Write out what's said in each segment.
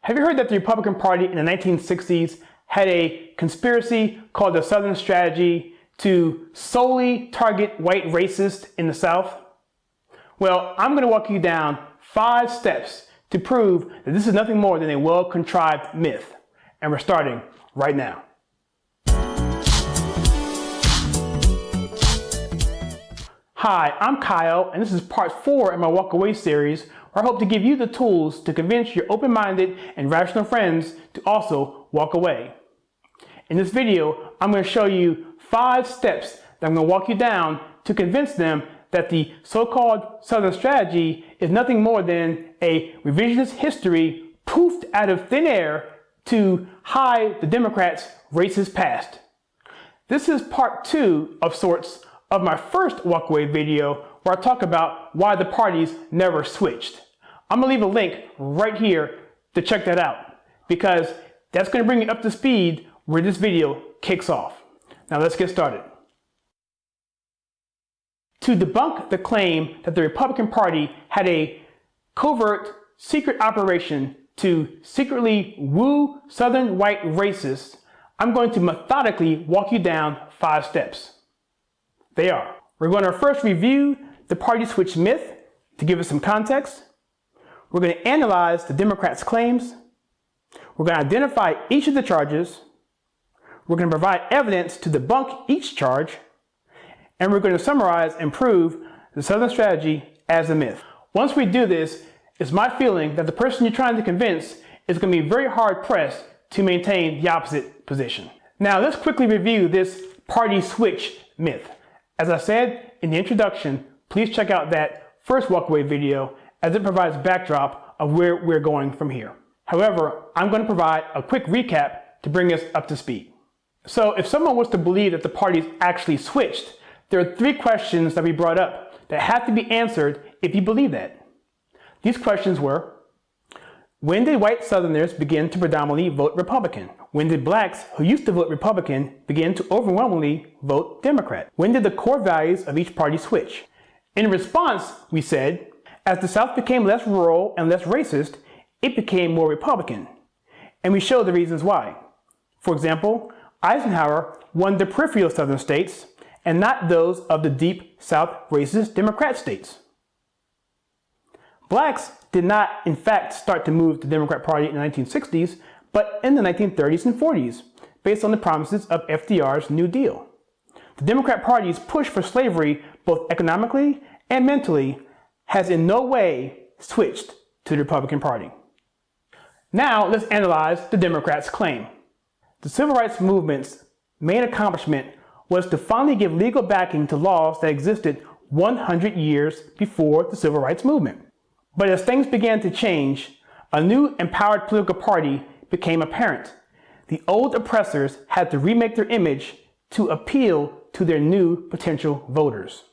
Have you heard that the Republican Party in the 1960s had a conspiracy called the Southern Strategy to solely target white racists in the South? Well, I'm going to walk you down 5 steps to prove that this is nothing more than a well-contrived myth. And we're starting right now. Hi, I'm Kyle, and this is part 4 in my Walk Away series, where I hope to give you the tools to convince your open-minded and rational friends to also walk away. In this video, I'm going to show you 5 steps that I'm going to walk you down to convince them that the so-called Southern Strategy is nothing more than a revisionist history poofed out of thin air to hide the Democrats' racist past. This is part 2 of sorts of my first walkaway video where I talk about why the parties never switched. I'm gonna leave a link right here to check that out because that's gonna bring you up to speed where this video kicks off. Now let's get started. To debunk the claim that the Republican Party had a covert secret operation to secretly woo Southern white racists, I'm going to methodically walk you down 5 steps. They are: we're going to first review the party switch myth to give us some context. We're going to analyze the Democrats' claims. We're going to identify each of the charges. We're going to provide evidence to debunk each charge. And we're going to summarize and prove the Southern Strategy as a myth. Once we do this, it's my feeling that the person you're trying to convince is going to be very hard pressed to maintain the opposite position. Now let's quickly review this party switch myth. As I said in the introduction, please check out that first walkaway video as it provides backdrop of where we're going from here. However, I'm going to provide a quick recap to bring us up to speed. So if someone was to believe that the parties actually switched, there are 3 questions that we brought up that have to be answered if you believe that. These questions were: when did white Southerners begin to predominantly vote Republican? When did blacks who used to vote Republican begin to overwhelmingly vote Democrat? When did the core values of each party switch? In response, we said, as the South became less rural and less racist, it became more Republican. And we showed the reasons why. For example, Eisenhower won the peripheral Southern states and not those of the deep South racist Democrat states. Blacks did not, in fact, start to move to the Democrat Party in the 1960s, but in the 1930s and 40s, based on the promises of FDR's New Deal. The Democrat Party's push for slavery, both economically and mentally, has in no way switched to the Republican Party. Now let's analyze the Democrats' claim. The civil rights movement's main accomplishment was to finally give legal backing to laws that existed 100 years before the civil rights movement. But as things began to change, a new empowered political party became apparent. The old oppressors had to remake their image to appeal to their new potential voters.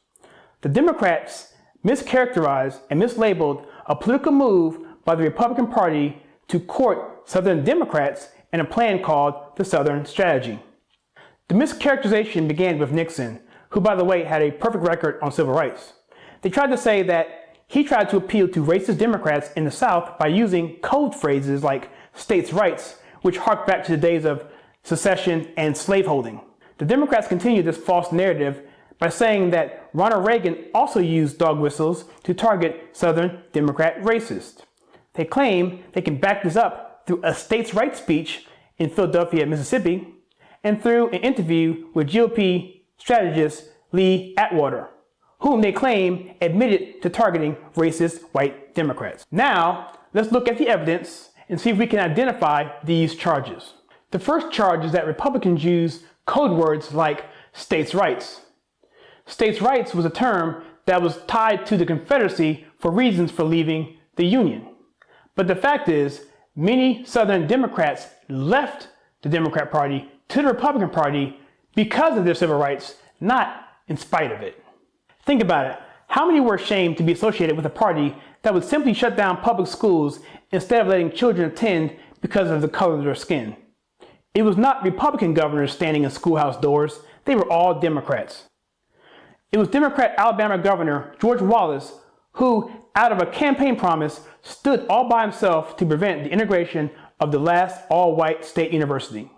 The Democrats mischaracterized and mislabeled a political move by the Republican Party to court Southern Democrats in a plan called the Southern Strategy. The mischaracterization began with Nixon, who, by the way, had a perfect record on civil rights. They tried to say that he tried to appeal to racist Democrats in the South by using code phrases like states' rights, which hark back to the days of secession and slaveholding. The Democrats continued this false narrative by saying that Ronald Reagan also used dog whistles to target Southern Democrat racists. They claim they can back this up through a states' rights speech in Philadelphia, Mississippi, and through an interview with GOP strategist Lee Atwater, whom they claim admitted to targeting racist white Democrats. Now, let's look at the evidence and see if we can identify these charges. The first charge is that Republicans use code words like states' rights. States' rights was a term that was tied to the Confederacy for reasons for leaving the Union. But the fact is, many Southern Democrats left the Democrat Party to the Republican Party because of their civil rights, not in spite of it. Think about it. How many were ashamed to be associated with a party that would simply shut down public schools instead of letting children attend because of the color of their skin? It was not Republican governors standing in schoolhouse doors. They were all Democrats. It was Democrat Alabama Governor George Wallace who, out of a campaign promise, stood all by himself to prevent the integration of the last all-white state university.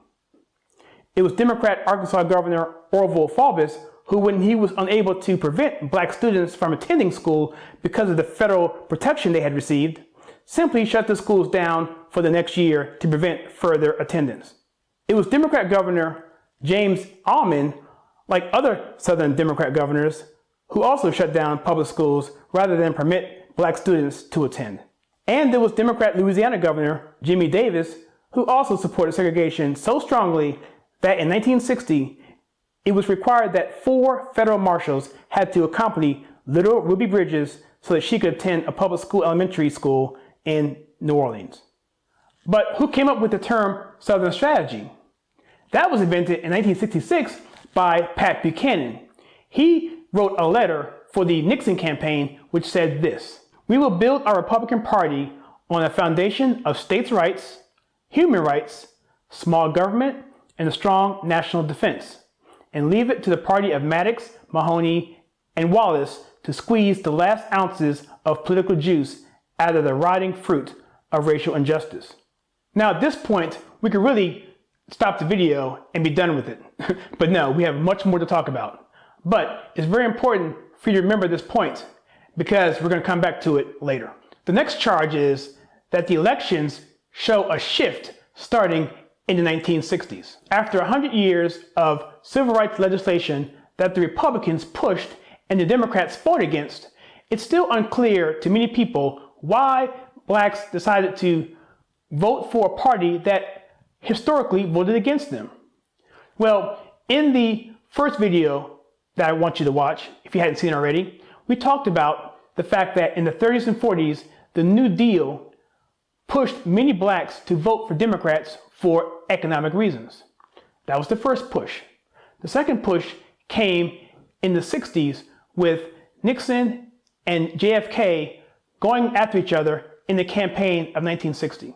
It was Democrat Arkansas Governor Orville Faubus who, when he was unable to prevent black students from attending school because of the federal protection they had received, simply shut the schools down for the next year to prevent further attendance. It was Democrat Governor James Almond, like other Southern Democrat governors, who also shut down public schools rather than permit black students to attend. And there was Democrat Louisiana Governor Jimmy Davis, who also supported segregation so strongly that in 1960, it was required that 4 federal marshals had to accompany little Ruby Bridges so that she could attend a public school elementary school in New Orleans. But who came up with the term Southern strategy? That was invented in 1966 by Pat Buchanan. He wrote a letter for the Nixon campaign which said this: "We will build our Republican Party on a foundation of states' rights, human rights, small government, and a strong national defense, and leave it to the party of Maddox, Mahoney, and Wallace to squeeze the last ounces of political juice out of the rotting fruit of racial injustice." Now at this point, we could really stop the video and be done with it. But no, we have much more to talk about. But it's very important for you to remember this point because we're going to come back to it later. The next charge is that the elections show a shift starting in the 1960s. After 100 years of civil rights legislation that the Republicans pushed and the Democrats fought against, it's still unclear to many people why blacks decided to vote for a party that historically voted against them. Well, in the first video that I want you to watch, if you hadn't seen it already, we talked about the fact that in the 30s and 40s, the New Deal pushed many blacks to vote for Democrats for economic reasons. That was the first push. The second push came in the 60s with Nixon and JFK going after each other in the campaign of 1960.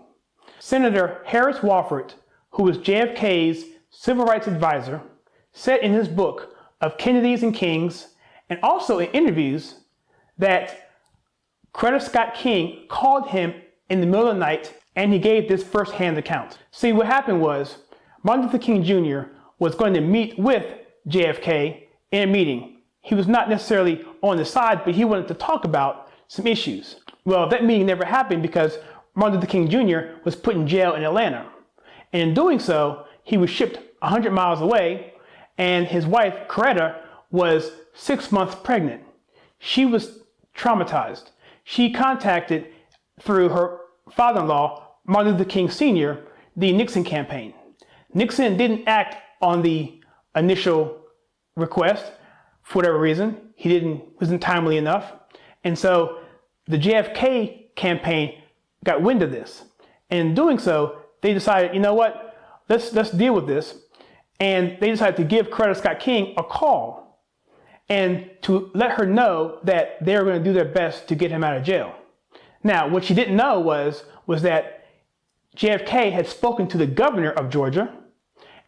Senator Harris Wofford, who was JFK's civil rights advisor, said in his book of Kennedys and Kings, and also in interviews, that Coretta Scott King called him in the middle of the night and he gave this first-hand account. See, what happened was Martin Luther King Jr. was going to meet with JFK in a meeting. He was not necessarily on the side, but he wanted to talk about some issues. Well, that meeting never happened because Martin Luther King Jr. was put in jail in Atlanta. And in doing so, he was shipped 100 miles away, and his wife, Coretta, was 6 months pregnant. She was traumatized. She contacted, through her father-in-law, Martin Luther King Sr., the Nixon campaign. Nixon didn't act on the initial request for whatever reason. He wasn't timely enough. And so the JFK campaign got wind of this. And in doing so, they decided, you know what, let's deal with this. And they decided to give Coretta Scott King a call and to let her know that they were going to do their best to get him out of jail. Now, what she didn't know was that JFK had spoken to the governor of Georgia,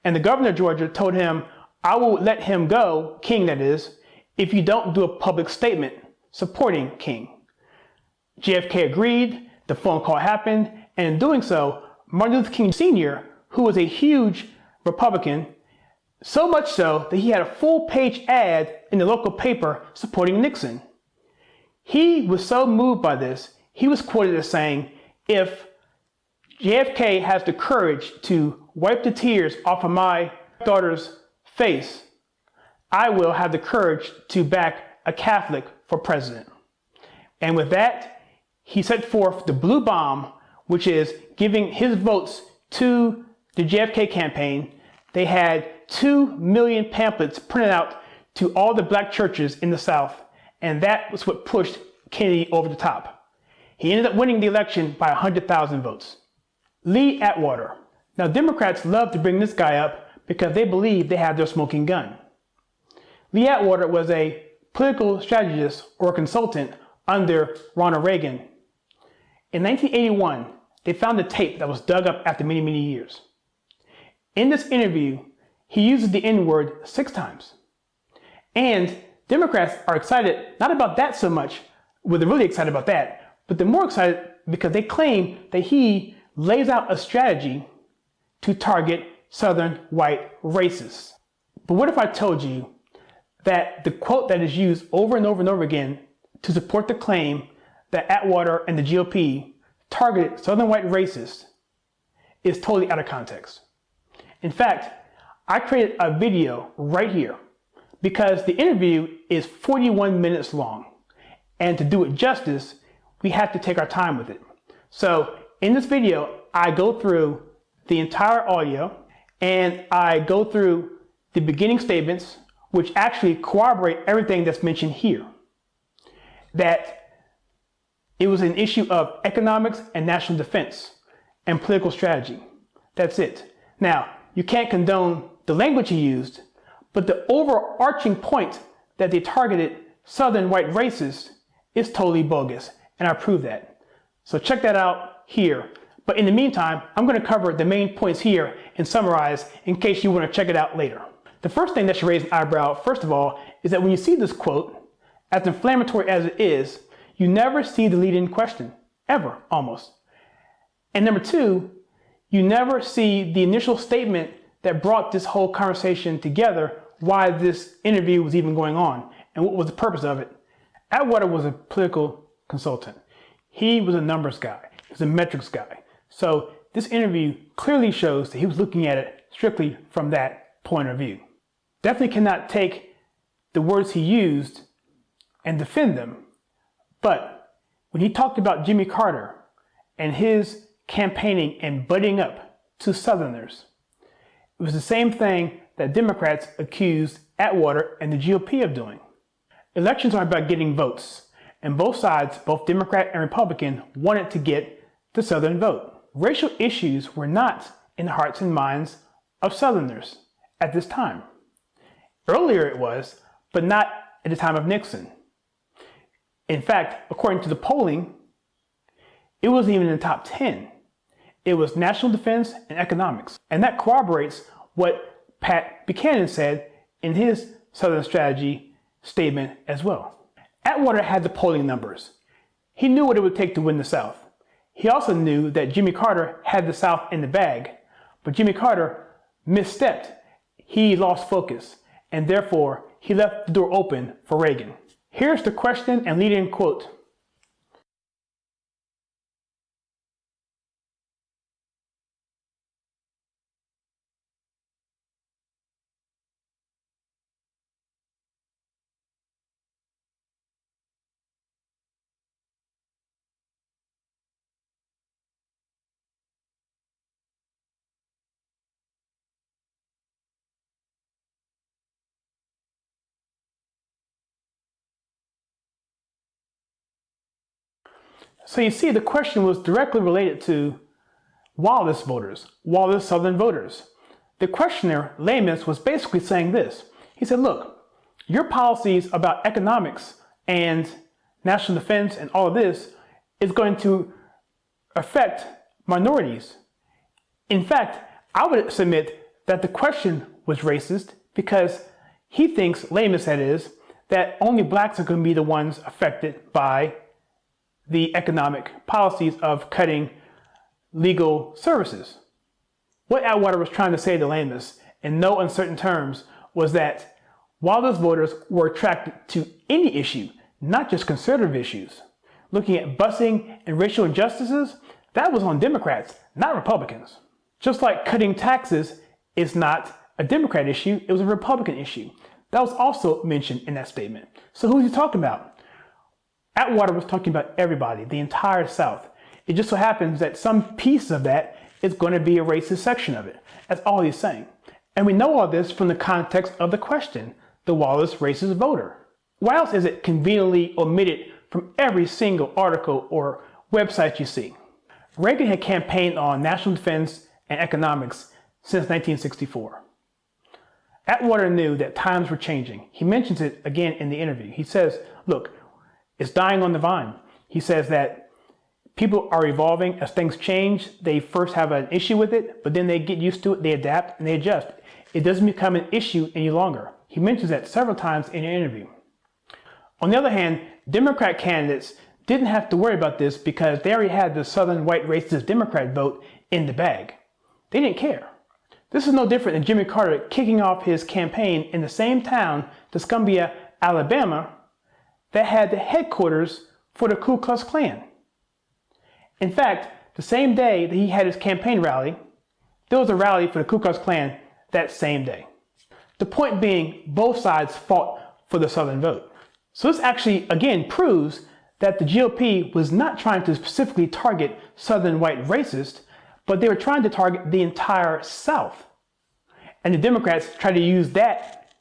and the governor of Georgia told him, "I will let him go, King that is, if you don't do a public statement supporting King." JFK agreed. The phone call happened, and in doing so, Martin Luther King Sr., who was a huge Republican, so much so that he had a full-page ad in the local paper supporting Nixon. He was so moved by this, he was quoted as saying, "If JFK has the courage to wipe the tears off of my daughter's face, I will have the courage to back a Catholic for president." And with that, he set forth the blue bomb, which is giving his votes to the JFK campaign. They had 2 million pamphlets printed out to all the black churches in the South, and that was what pushed Kennedy over the top. He ended up winning the election by 100,000 votes. Lee Atwater. Now, Democrats love to bring this guy up because they believe they have their smoking gun. Lee Atwater was a political strategist or consultant under Ronald Reagan. In 1981, they found a tape that was dug up after many, many years. In this interview, he uses the N-word 6 times. And Democrats are excited not about that so much Well, they're really excited about that, but they're more excited because they claim that he lays out a strategy to target Southern white racists. But what if I told you that the quote that is used over and over and over again to support the claim that Atwater and the GOP targeted Southern white racists is totally out of context? In fact, I created a video right here because the interview is 41 minutes long. And to do it justice, we have to take our time with it. So in this video, I go through the entire audio and I go through the beginning statements, which actually corroborate everything that's mentioned here. That it was an issue of economics and national defense and political strategy. That's it. Now, you can't condone the language he used, but the overarching point that they targeted Southern white racists is totally bogus, and I prove that. So check that out here. But in the meantime, I'm going to cover the main points here and summarize in case you want to check it out later. The first thing that should raise an eyebrow, first of all, is that when you see this quote, as inflammatory as it is, you never see the lead-in question, ever, almost. And number two, you never see the initial statement that brought this whole conversation together, why this interview was even going on, and what was the purpose of it. Atwater was a political consultant. He was a numbers guy. He was a metrics guy. So this interview clearly shows that he was looking at it strictly from that point of view. Definitely cannot take the words he used and defend them. But when he talked about Jimmy Carter and his campaigning and buddying up to Southerners, it was the same thing that Democrats accused Atwater and the GOP of doing. Elections are about getting votes, and both sides, both Democrat and Republican, wanted to get the Southern vote. Racial issues were not in the hearts and minds of Southerners at this time. Earlier it was, but not at the time of Nixon. In fact, according to the polling, it wasn't even in the top 10. It was national defense and economics. And that corroborates what Pat Buchanan said in his Southern strategy statement as well. Atwater had the polling numbers. He knew what it would take to win the South. He also knew that Jimmy Carter had the South in the bag, but Jimmy Carter misstepped. He lost focus, and therefore he left the door open for Reagan. Here's the question and lead-in quote. So you see, the question was directly related to Wallace voters, Wallace Southern voters. The questioner, Lamus, was basically saying this. He said, look, your policies about economics and national defense and all of this is going to affect minorities. In fact, I would submit that the question was racist because he thinks, Lamus that is, that only blacks are going to be the ones affected by the economic policies of cutting legal services. What Atwater was trying to say to Lamus in no uncertain terms was that while those voters were attracted to any issue, not just conservative issues, looking at busing and racial injustices, that was on Democrats, not Republicans. Just like cutting taxes is not a Democrat issue, it was a Republican issue. That was also mentioned in that statement. So who is he talking about? Atwater was talking about everybody, the entire South. It just so happens that some piece of that is going to be a racist section of it. That's all he's saying. And we know all this from the context of the question, the Wallace racist voter. Why else is it conveniently omitted from every single article or website you see? Reagan had campaigned on national defense and economics since 1964. Atwater knew that times were changing. He mentions it again in the interview. He says, look, it's dying on the vine. He says that people are evolving as things change. They first have an issue with it, but then they get used to it, they adapt, and they adjust. It doesn't become an issue any longer. He mentions that several times in an interview. On the other hand, Democrat candidates didn't have to worry about this because they already had the Southern white racist Democrat vote in the bag. They didn't care. This is no different than Jimmy Carter kicking off his campaign in the same town, Tuscumbia, Alabama, that had the headquarters for the Ku Klux Klan. In fact, the same day that he had his campaign rally, there was a rally for the Ku Klux Klan that same day. The point being, both sides fought for the Southern vote. So this actually, again, proves that the GOP was not trying to specifically target Southern white racists, but they were trying to target the entire South. And the Democrats tried to use that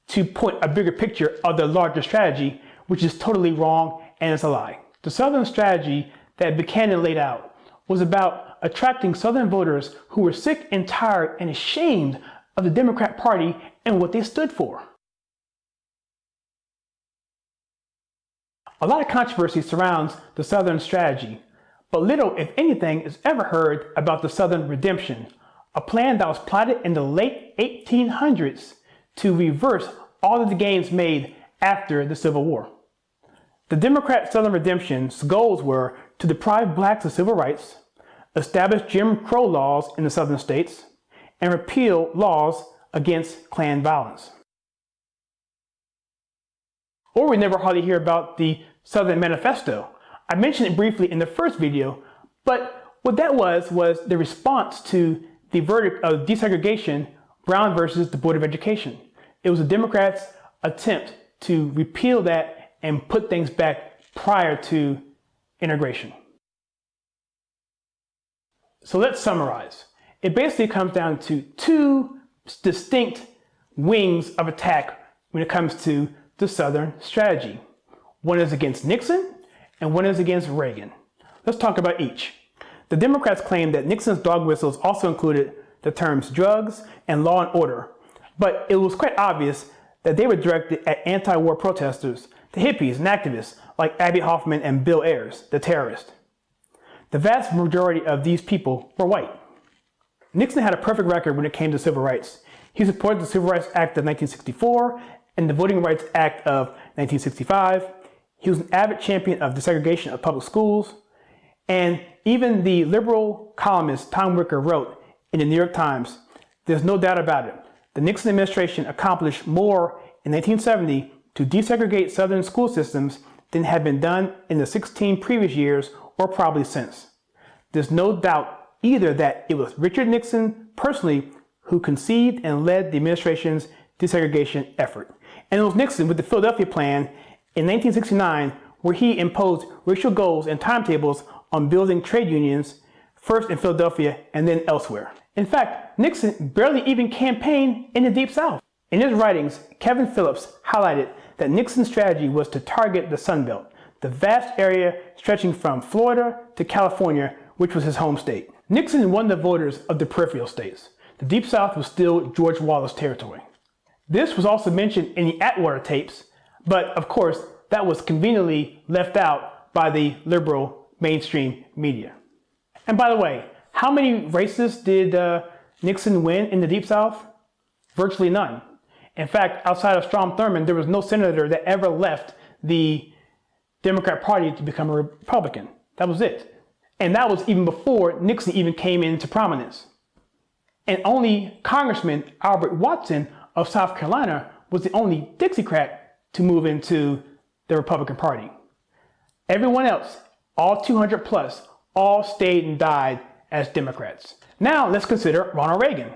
to point a bigger picture of their larger strategy, which is totally wrong and it's a lie. The Southern strategy that Buchanan laid out was about attracting Southern voters who were sick and tired and ashamed of the Democrat Party and what they stood for. A lot of controversy surrounds the Southern strategy, but little, if anything, is ever heard about the Southern Redemption, a plan that was plotted in the late 1800s to reverse all of the gains made after the Civil War. The Democrat Southern Redemption's goals were to deprive blacks of civil rights, establish Jim Crow laws in the Southern states, and repeal laws against Klan violence. Or we never hardly hear about the Southern Manifesto. I mentioned it briefly in the first video, but what that was the response to the verdict of desegregation, Brown versus the Board of Education. It was the Democrats' attempt to repeal that and put things back prior to integration. So let's summarize. It basically comes down to two distinct wings of attack when it comes to the Southern strategy. One is against Nixon and one is against Reagan. Let's talk about each. The Democrats claimed that Nixon's dog whistles also included the terms drugs and law and order, but it was quite obvious that they were directed at anti-war protesters, the hippies and activists like Abby Hoffman and Bill Ayers, the terrorist. The vast majority of these people were white. Nixon had a perfect record when it came to civil rights. He supported the Civil Rights Act of 1964 and the Voting Rights Act of 1965. He was an avid champion of desegregation of public schools. And even the liberal columnist Tom Wicker wrote in the New York Times, "There's no doubt about it. The Nixon administration accomplished more in 1970 to desegregate Southern school systems than had been done in the 16 previous years or probably since. There's no doubt either that it was Richard Nixon personally who conceived and led the administration's desegregation effort." And it was Nixon with the Philadelphia Plan in 1969 where he imposed racial goals and timetables on building trade unions, first in Philadelphia and then elsewhere. In fact, Nixon barely even campaigned in the Deep South. In his writings, Kevin Phillips highlighted that Nixon's strategy was to target the Sun Belt, the vast area stretching from Florida to California, which was his home state. Nixon won the voters of the peripheral states. The Deep South was still George Wallace territory. This was also mentioned in the Atwater tapes, but of course, that was conveniently left out by the liberal mainstream media. And by the way, how many races did Nixon win in the Deep South? Virtually none. In fact, outside of Strom Thurmond, there was no senator that ever left the Democrat Party to become a Republican. That was it. And that was even before Nixon even came into prominence. And only Congressman Albert Watson of South Carolina was the only Dixiecrat to move into the Republican Party. Everyone else, all 200 plus, all stayed and died as Democrats. Now let's consider Ronald Reagan.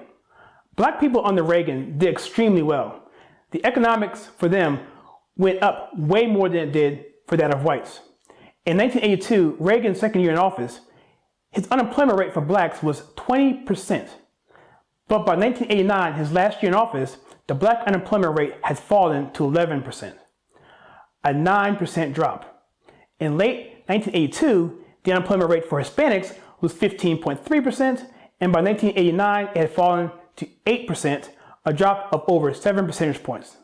Black people under Reagan did extremely well. The economics for them went up way more than it did for that of whites. In 1982, Reagan's second year in office, his unemployment rate for blacks was 20%. But by 1989, his last year in office, the black unemployment rate had fallen to 11%, a 9% drop. In late 1982, the unemployment rate for Hispanics was 15.3%, and by 1989, it had fallen to 8%, a drop of over 7 percentage points.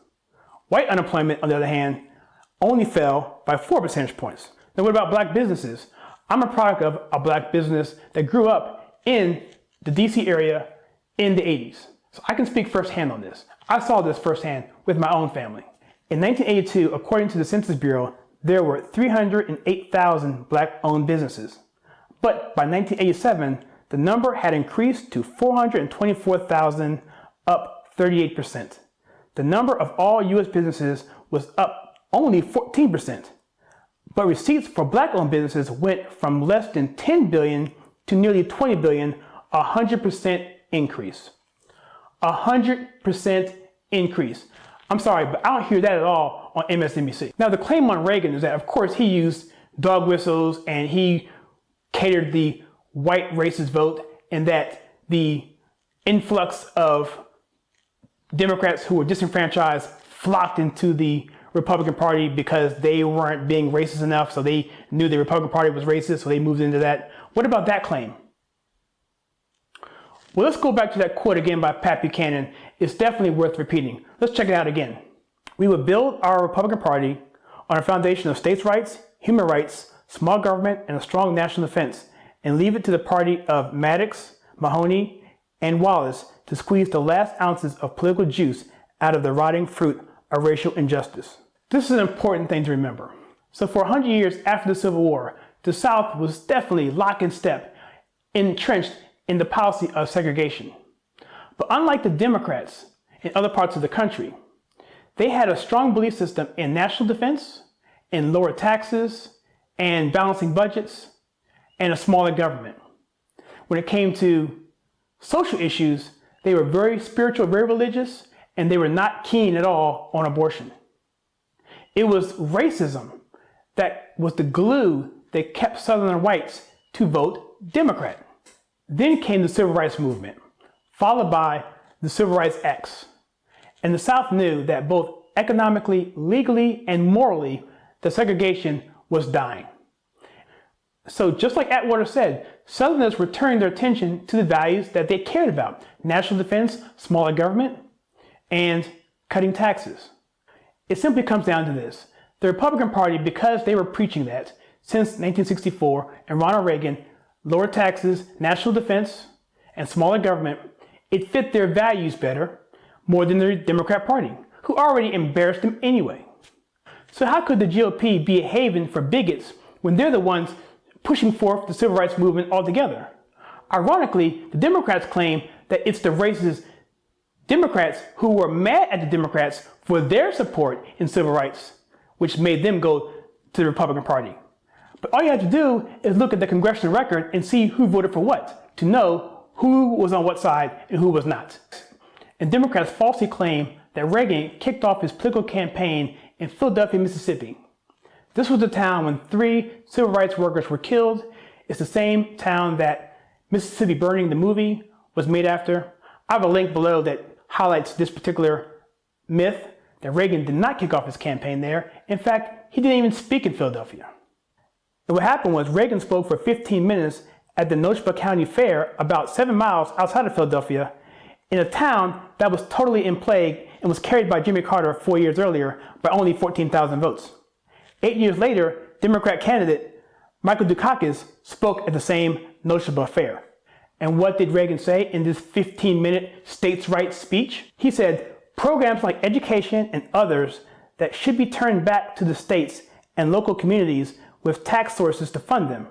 White unemployment, on the other hand, only fell by 4 percentage points. Now, what about black businesses? I'm a product of a black business that grew up in the DC area in the 80s. So I can speak firsthand on this. I saw this firsthand with my own family. In 1982, according to the Census Bureau, there were 308,000 black-owned businesses. But by 1987, the number had increased to 424,000, up 38%. The number of all U.S. businesses was up only 14%. But receipts for black-owned businesses went from less than $10 billion to nearly $20 billion, a 100% increase. 100% increase. I'm sorry, but I don't hear that at all on MSNBC. Now, the claim on Reagan is that, of course, he used dog whistles and he catered the white racist vote, and that the influx of Democrats who were disenfranchised flocked into the Republican Party because they weren't being racist enough, so they knew the Republican Party was racist, so they moved into that. What about that claim? Well, let's go back to that quote again by Pat Buchanan. It's definitely worth repeating. Let's check it out again. We would build our Republican Party on a foundation of states' rights, human rights, small government, and a strong national defense, and leave it to the party of Maddox, Mahoney, and Wallace to squeeze the last ounces of political juice out of the rotting fruit of racial injustice. This is an important thing to remember. So for 100 years after the Civil War, the South was definitely lock and step, entrenched in the policy of segregation. But unlike the Democrats in other parts of the country, they had a strong belief system in national defense, in lower taxes, and balancing budgets, and a smaller government. When it came to social issues, they were very spiritual, very religious, and they were not keen at all on abortion. It was racism that was the glue that kept Southern whites to vote Democrat. Then came the Civil Rights Movement, followed by the Civil Rights Acts. And the South knew that both economically, legally, and morally, the segregation was dying. So just like Atwater said, Southerners were turning their attention to the values that they cared about: national defense, smaller government, and cutting taxes. It simply comes down to this. The Republican Party, because they were preaching that since 1964 and Ronald Reagan, lower taxes, national defense, and smaller government, it fit their values better, more than the Democrat Party, who already embarrassed them anyway. So how could the GOP be a haven for bigots when they're the ones pushing forth the civil rights movement altogether? Ironically, the Democrats claim that it's the racist Democrats who were mad at the Democrats for their support in civil rights, which made them go to the Republican Party. But all you have to do is look at the congressional record and see who voted for what, to know who was on what side and who was not. And Democrats falsely claim that Reagan kicked off his political campaign in Philadelphia, Mississippi. This was the town when 3 civil rights workers were killed. It's the same town that Mississippi Burning, the movie, was made after. I have a link below that highlights this particular myth, that Reagan did not kick off his campaign there. In fact, he didn't even speak in Philadelphia. And what happened was Reagan spoke for 15 minutes at the Noshba County Fair, about 7 miles outside of Philadelphia, in a town that was totally in plague and was carried by Jimmy Carter 4 years earlier by only 14,000 votes. 8 years later, Democrat candidate Michael Dukakis spoke at the same Noshba Fair. And what did Reagan say in this 15-minute states' rights speech? He said, programs like education and others that should be turned back to the states and local communities with tax sources to fund them.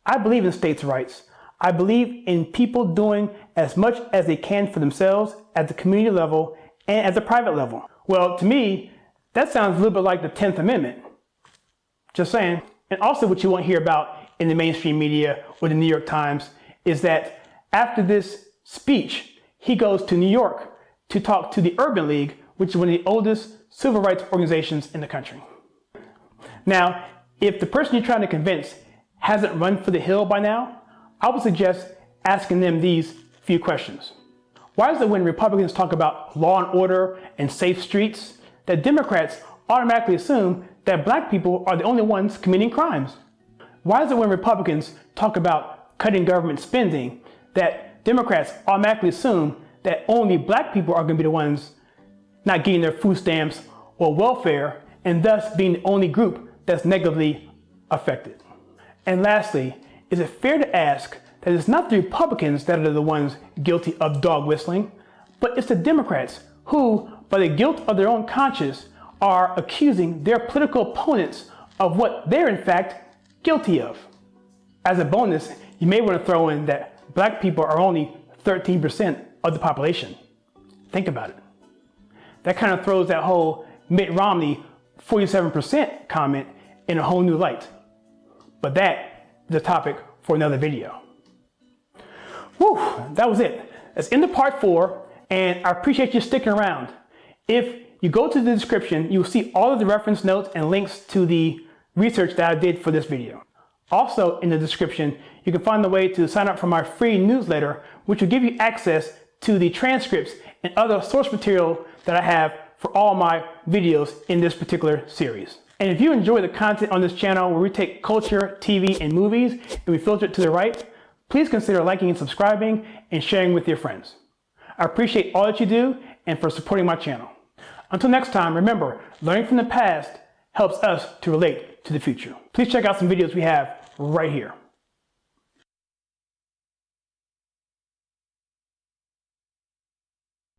I believe in states' rights. I believe in people doing as much as they can for themselves at the community level and at the private level. Well, to me, that sounds a little bit like the 10th Amendment. Just saying. And also what you won't hear about in the mainstream media or the New York Times is that after this speech, he goes to New York to talk to the Urban League, which is one of the oldest civil rights organizations in the country. Now, if the person you're trying to convince hasn't run for the hill by now, I would suggest asking them these few questions. Why is it when Republicans talk about law and order and safe streets, that Democrats automatically assume that black people are the only ones committing crimes? Why is it when Republicans talk about cutting government spending, that Democrats automatically assume that only black people are going to be the ones not getting their food stamps or welfare, and thus being the only group that's negatively affected? And lastly, is it fair to ask that it's not the Republicans that are the ones guilty of dog whistling, but it's the Democrats who, by the guilt of their own conscience, are accusing their political opponents of what they're in fact guilty of. As a bonus, you may want to throw in that black people are only 13% of the population. Think about it. That kind of throws that whole Mitt Romney 47% comment in a whole new light. But that is a topic for another video. Whew, that was it. Let's end the part 4, and I appreciate you sticking around. If you go to the description, you'll see all of the reference notes and links to the research that I did for this video. Also in the description, you can find the way to sign up for my free newsletter, which will give you access to the transcripts and other source material that I have for all my videos in this particular series. And if you enjoy the content on this channel where we take culture, TV, and movies and we filter it to the right, please consider liking and subscribing and sharing with your friends. I appreciate all that you do and for supporting my channel. Until next time, remember, learning from the past helps us to relate to the future. Please check out some videos we have right here.